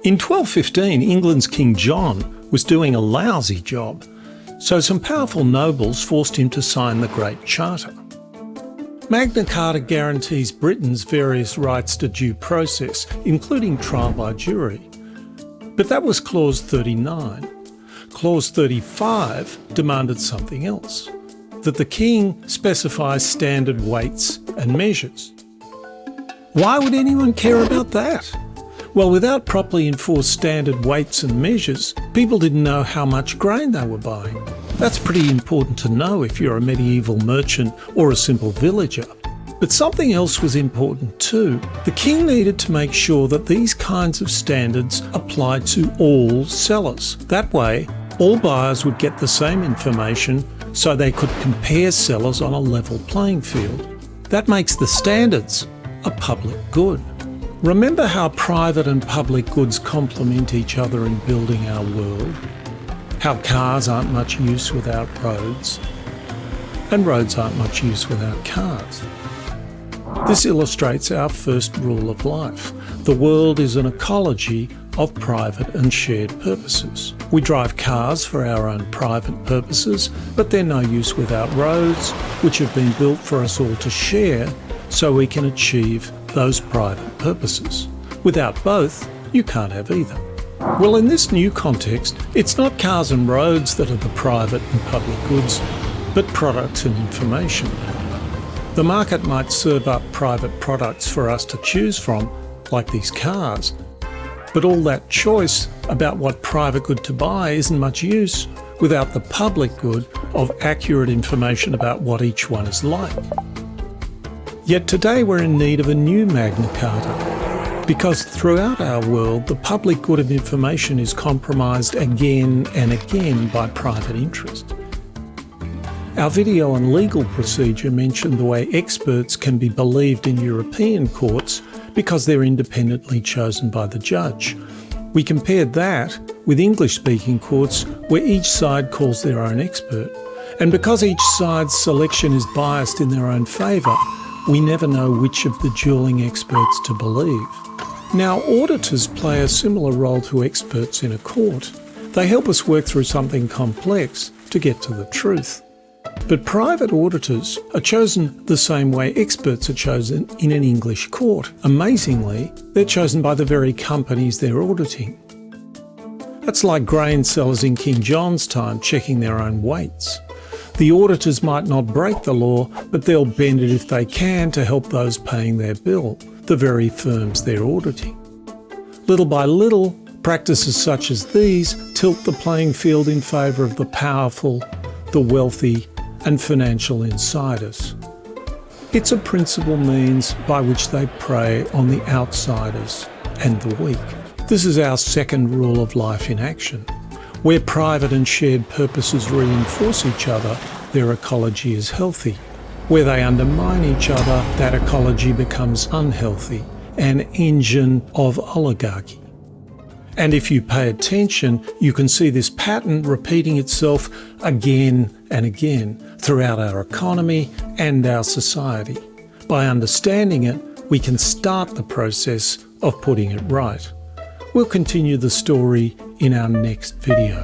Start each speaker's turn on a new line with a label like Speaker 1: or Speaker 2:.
Speaker 1: In 1215, England's King John was doing a lousy job, so some powerful nobles forced him to sign the Great Charter. Magna Carta guarantees Britain's various rights to due process, including trial by jury. But that was Clause 39. Clause 35 demanded something else, that the King specifies standard weights and measures. Why would anyone care about that? Well, without properly enforced standard weights and measures, people didn't know how much grain they were buying. That's pretty important to know if you're a medieval merchant or a simple villager. But something else was important too. The king needed to make sure that these kinds of standards applied to all sellers. That way, all buyers would get the same information so they could compare sellers on a level playing field. That makes the standards a public good. Remember how private and public goods complement each other in building our world? How cars aren't much use without roads, and roads aren't much use without cars. This illustrates our first rule of life. The world is an ecology of private and shared purposes. We drive cars for our own private purposes, but they're no use without roads, which have been built for us all to share so we can achieve those private purposes. Without both, you can't have either. Well, in this new context, it's not cars and roads that are the private and public goods, but products and information. The market might serve up private products for us to choose from, like these cars, but all that choice about what private good to buy isn't much use without the public good of accurate information about what each one is like. Yet today we're in need of a new Magna Carta, because throughout our world the public good of information is compromised again and again by private interest. Our video on legal procedure mentioned the way experts can be believed in European courts because they're independently chosen by the judge. We compared that with English-speaking courts where each side calls their own expert. And because each side's selection is biased in their own favour, we never know which of the dueling experts to believe. Now, auditors play a similar role to experts in a court. They help us work through something complex to get to the truth. But private auditors are chosen the same way experts are chosen in an English court. Amazingly, they're chosen by the very companies they're auditing. That's like grain sellers in King John's time checking their own weights. The auditors might not break the law, but they'll bend it if they can to help those paying their bill, the very firms they're auditing. Little by little, practices such as these tilt the playing field in favour of the powerful, the wealthy, and financial insiders. It's a principal means by which they prey on the outsiders and the weak. This is our second rule of life in action. Where private and shared purposes reinforce each other, their ecology is healthy. Where they undermine each other, that ecology becomes unhealthy, an engine of oligarchy. And if you pay attention, you can see this pattern repeating itself again and again throughout our economy and our society. By understanding it, we can start the process of putting it right. We'll continue the story in our next video.